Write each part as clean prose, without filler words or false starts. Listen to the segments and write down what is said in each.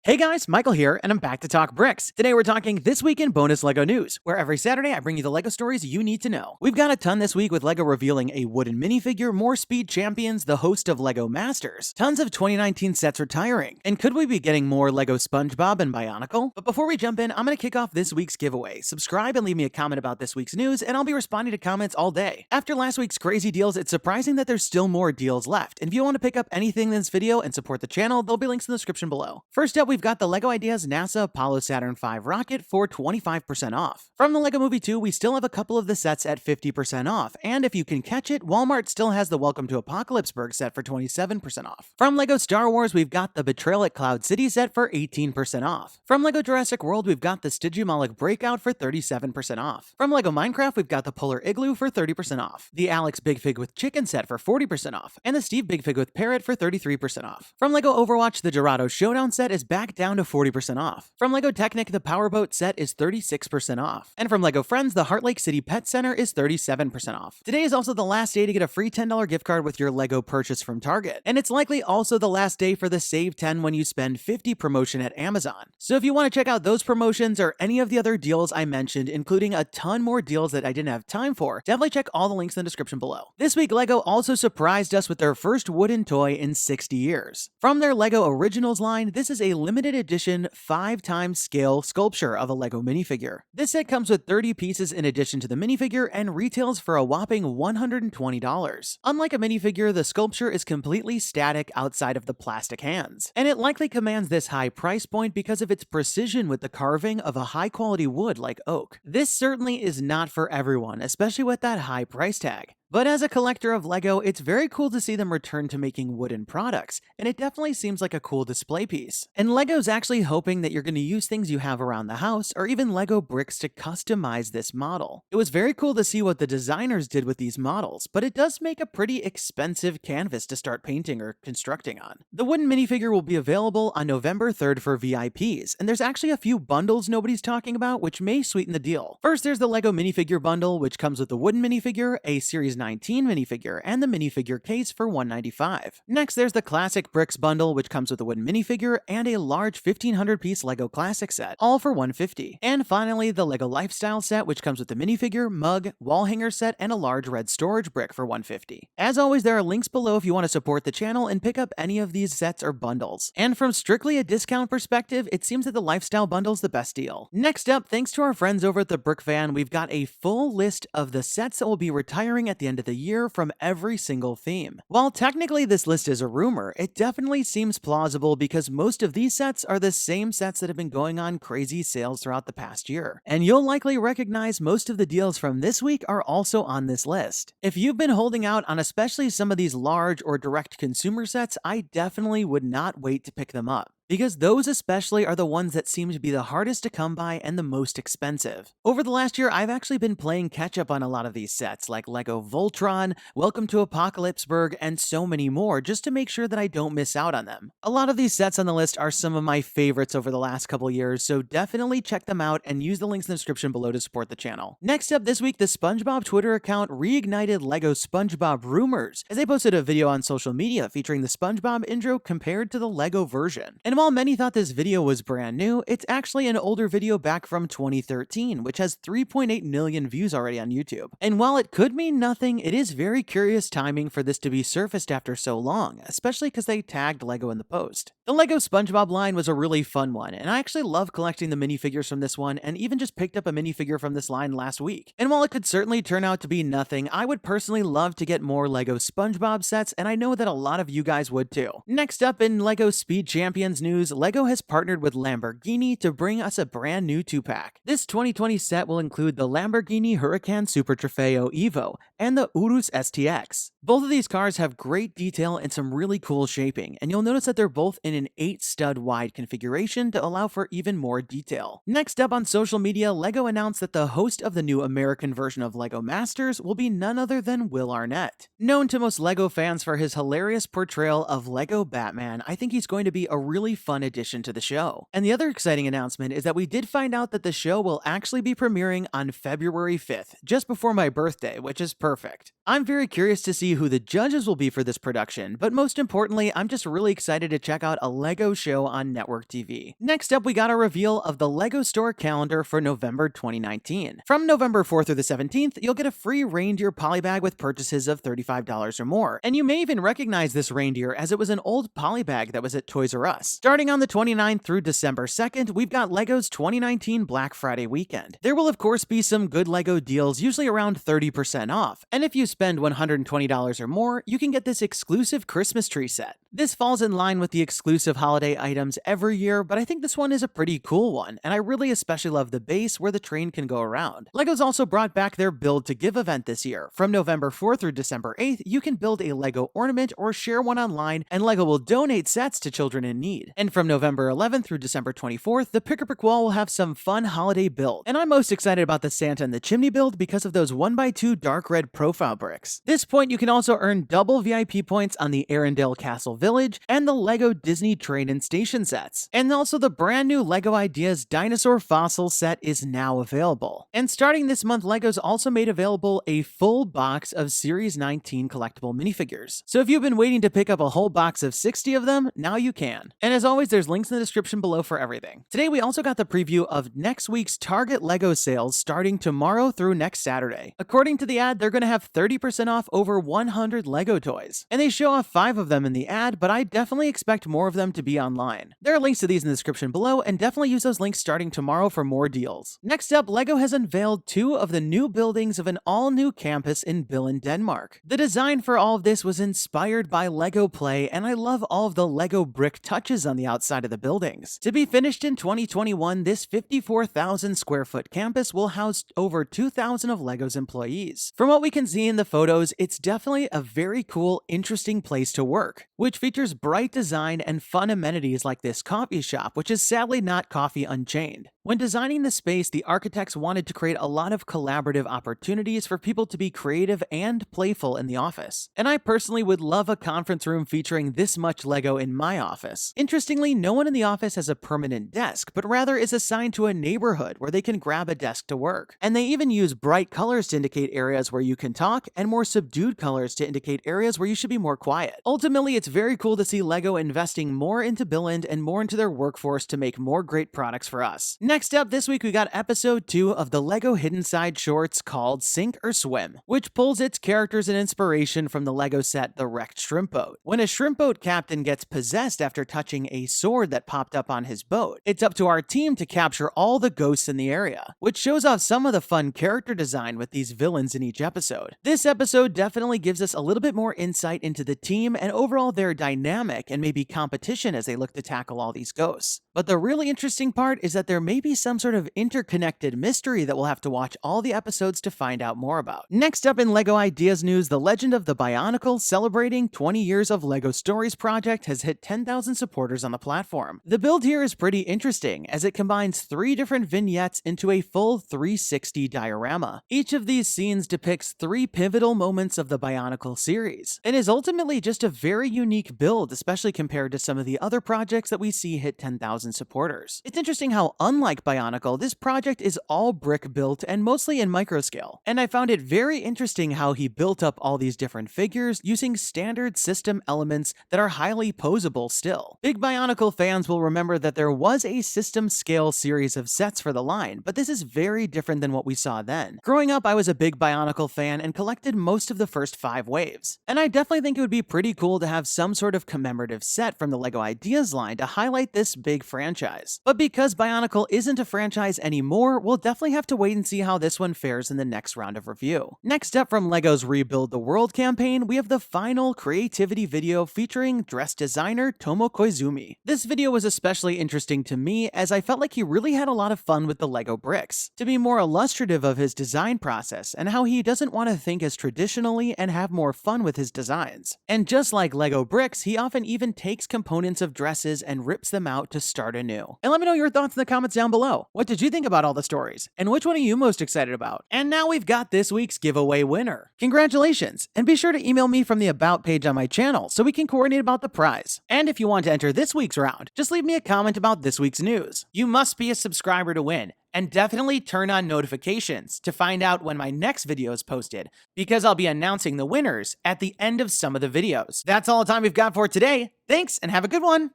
Hey guys, Michael here, and I'm back to talk bricks. Today we're talking This Week in Bonus LEGO News, where every Saturday I bring you the LEGO stories you need to know. We've got a ton this week with LEGO revealing a wooden minifigure, more speed champions, the host of LEGO Masters, tons of 2019 sets retiring, and could we be getting more LEGO SpongeBob and Bionicle? But before we jump in, I'm going to kick off this week's giveaway. Subscribe and leave me a comment about this week's news, and I'll be responding to comments all day. After last week's crazy deals, it's surprising that there's still more deals left, and if you want to pick up anything in this video and support the channel, there'll be links in the description below. First up, we've got the LEGO Ideas NASA Apollo Saturn V rocket for 25% off. From the LEGO Movie 2, we still have a couple of the sets at 50% off, and if you can catch it, Walmart still has the Welcome to Apocalypseburg set for 27% off. From LEGO Star Wars, we've got the Betrayal at Cloud City set for 18% off. From LEGO Jurassic World, we've got the Stygimoloch Breakout for 37% off. From LEGO Minecraft, we've got the Polar Igloo for 30% off, the Alex Big Fig with Chicken set for 40% off, and the Steve Big Fig with Parrot for 33% off. From LEGO Overwatch, the Dorado Showdown set is back down to 40% off. From LEGO Technic, the Powerboat set is 36% off. And from LEGO Friends, the Heart Lake City Pet Center is 37% off. Today is also the last day to get a free $10 gift card with your LEGO purchase from Target. And it's likely also the last day for the Save 10 when you spend 50 promotion at Amazon. So if you want to check out those promotions or any of the other deals I mentioned, including a ton more deals that I didn't have time for, definitely check all the links in the description below. This week, LEGO also surprised us with their first wooden toy in 60 years. From their LEGO Originals line, this is a limited edition 5x scale sculpture of a LEGO minifigure. This set comes with 30 pieces in addition to the minifigure and retails for a whopping $120. Unlike a minifigure, the sculpture is completely static outside of the plastic hands, and it likely commands this high price point because of its precision with the carving of a high-quality wood like oak. This certainly is not for everyone, especially with that high price tag. But as a collector of LEGO, it's very cool to see them return to making wooden products, and it definitely seems like a cool display piece. And LEGO's actually hoping that you're going to use things you have around the house, or even LEGO bricks to customize this model. It was very cool to see what the designers did with these models, but it does make a pretty expensive canvas to start painting or constructing on. The wooden minifigure will be available on November 3rd for VIPs, and there's actually a few bundles nobody's talking about, which may sweeten the deal. First, there's the LEGO minifigure bundle, which comes with the wooden minifigure, a Series 19 minifigure, and the minifigure case for $195. Next, there's the Classic Bricks bundle, which comes with a wooden minifigure and a large 1500-piece LEGO Classic set, all for $150. And finally, the LEGO Lifestyle set, which comes with the minifigure, mug, wall hanger set, and a large red storage brick for $150. As always, there are links below if you want to support the channel and pick up any of these sets or bundles. And from strictly a discount perspective, it seems that the Lifestyle bundle's the best deal. Next up, thanks to our friends over at the Brick Van, we've got a full list of the sets that will be retiring at the end of the year from every single theme. While technically this list is a rumor, it definitely seems plausible because most of these sets are the same sets that have been going on crazy sales throughout the past year. And you'll likely recognize most of the deals from this week are also on this list. If you've been holding out on especially some of these large or direct consumer sets, I definitely would not wait to pick them up, because those especially are the ones that seem to be the hardest to come by and the most expensive. Over the last year, I've actually been playing catch up on a lot of these sets, like LEGO Voltron, Welcome to Apocalypseburg, and so many more, just to make sure that I don't miss out on them. A lot of these sets on the list are some of my favorites over the last couple years, so definitely check them out and use the links in the description below to support the channel. Next up this week, the SpongeBob Twitter account reignited LEGO SpongeBob rumors, as they posted a video on social media featuring the SpongeBob intro compared to the LEGO version. And while many thought this video was brand new, it's actually an older video back from 2013, which has 3.8 million views already on YouTube. And while it could mean nothing, it is very curious timing for this to be surfaced after so long, especially because they tagged LEGO in the post. The LEGO SpongeBob line was a really fun one, and I actually love collecting the minifigures from this one, and even just picked up a minifigure from this line last week. And while it could certainly turn out to be nothing, I would personally love to get more LEGO SpongeBob sets, and I know that a lot of you guys would too. Next up in LEGO Speed Champions news, LEGO has partnered with Lamborghini to bring us a brand new 2-pack. This 2020 set will include the Lamborghini Huracán Super Trofeo Evo and the Urus STX. Both of these cars have great detail and some really cool shaping, and you'll notice that they're both in an 8-stud wide configuration to allow for even more detail. Next up on social media, LEGO announced that the host of the new American version of LEGO Masters will be none other than Will Arnett. Known to most LEGO fans for his hilarious portrayal of LEGO Batman, I think he's going to be a really fun addition to the show. And the other exciting announcement is that we did find out that the show will actually be premiering on February 5th, just before my birthday, which is perfect. I'm very curious to see who the judges will be for this production, but most importantly, I'm just really excited to check out a LEGO show on network TV. Next up, we got a reveal of the LEGO store calendar for November 2019. From November 4th through the 17th, you'll get a free reindeer polybag with purchases of $35 or more, and you may even recognize this reindeer as it was an old polybag that was at Toys R Us. Starting on the 29th through December 2nd, we've got LEGO's 2019 Black Friday weekend. There will of course be some good LEGO deals, usually around 30% off, and if you spend $120 or more, you can get this exclusive Christmas tree set. This falls in line with the exclusive holiday items every year, but I think this one is a pretty cool one, and I really especially love the base where the train can go around. LEGO's also brought back their Build to Give event this year. From November 4th through December 8th, you can build a LEGO ornament or share one online, and LEGO will donate sets to children in need. And from November 11th through December 24th, the Pick-a-Brick Wall will have some fun holiday builds. And I'm most excited about the Santa and the Chimney build because of those 1x2 dark red profile bricks. This point, you can also earn double VIP points on the Arendelle Castle Village and the LEGO Disney Train and Station sets. And also the brand new LEGO Ideas Dinosaur Fossil set is now available. And starting this month, LEGO's also made available a full box of Series 19 collectible minifigures. So if you've been waiting to pick up a whole box of 60 of them, now you can. And as always, there's links in the description below for everything. Today, we also got the preview of next week's Target LEGO sales starting tomorrow through next Saturday. According to the ad, they're going to have 30% off over 100 LEGO toys. And they show off 5 of them in the ad, but I definitely expect more of them to be online. There are links to these in the description below, and definitely use those links starting tomorrow for more deals. Next up, LEGO has unveiled 2 of the new buildings of an all-new campus in Billund, Denmark. The design for all of this was inspired by LEGO Play, and I love all of the LEGO brick touches on the outside of the buildings. To be finished in 2021, this 54,000 square foot campus will house over 2,000 of LEGO's employees. From what we can see in the photos, it's definitely a very cool, interesting place to work, which features bright design and fun amenities like this coffee shop, which is sadly not Coffee Unchained. When designing the space, the architects wanted to create a lot of collaborative opportunities for people to be creative and playful in the office. And I personally would love a conference room featuring this much LEGO in my office. Interestingly, no one in the office has a permanent desk, but rather is assigned to a neighborhood where they can grab a desk to work. And they even use bright colors to indicate areas where you can talk, and more subdued colors to indicate areas where you should be more quiet. Ultimately, it's very cool to see LEGO investing more into Billund and more into their workforce to make more great products for us. Next up, this week we got episode 2 of the LEGO Hidden Side shorts called Sink or Swim, which pulls its characters and inspiration from the LEGO set The Wrecked Shrimp Boat. When a shrimp boat captain gets possessed after touching a sword that popped up on his boat, it's up to our team to capture all the ghosts in the area, which shows off some of the fun character design with these villains in each episode. This episode definitely gives us a little bit more insight into the team and overall their dynamic and maybe competition as they look to tackle all these ghosts. But the really interesting part is that there may be some sort of interconnected mystery that we'll have to watch all the episodes to find out more about. Next up in LEGO Ideas news, the Legend of the Bionicle, celebrating 20 years of LEGO Stories project, has hit 10,000 supporters on the platform. The build here is pretty interesting, as it combines 3 different vignettes into a full 360 diorama. Each of these scenes depicts 3 pivotal moments of the Bionicle series, and is ultimately just a very unique build, especially compared to some of the other projects that we see hit 10,000 supporters. It's interesting how, unlike Bionicle, this project is all brick built and mostly in microscale, and I found it very interesting how he built up all these different figures using standard system elements that are highly posable still. Big Bionicle fans will remember that there was a system scale series of sets for the line, but this is very different than what we saw then. Growing up, I was a big Bionicle fan and collected most of the first 5 waves, and I definitely think it would be pretty cool to have some sort of commemorative set from the LEGO Ideas line to highlight this big franchise. But because Bionicle isn't a franchise anymore, we'll definitely have to wait and see how this one fares in the next round of review. Next up from LEGO's Rebuild the World campaign, we have the final creativity video featuring dress designer Tomo Koizumi. This video was especially interesting to me as I felt like he really had a lot of fun with the LEGO bricks, to be more illustrative of his design process and how he doesn't want to think as traditionally and have more fun with his designs. And just like LEGO bricks, he often even takes components of dresses and rips them out to start anew. And let me know your thoughts in the comments down below. What did you think about all the stories? And which one are you most excited about? And now we've got this week's giveaway winner. Congratulations! And be sure to email me from the About page on my channel so we can coordinate about the prize. And if you want to enter this week's round, just leave me a comment about this week's news. You must be a subscriber to win. And definitely turn on notifications to find out when my next video is posted, because I'll be announcing the winners at the end of some of the videos. That's all the time we've got for today. Thanks, and have a good one!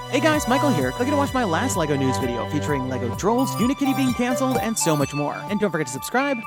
Hey guys, Michael here, clicking to watch my last LEGO news video featuring LEGO Trolls, Unikitty being cancelled, and so much more. And don't forget to subscribe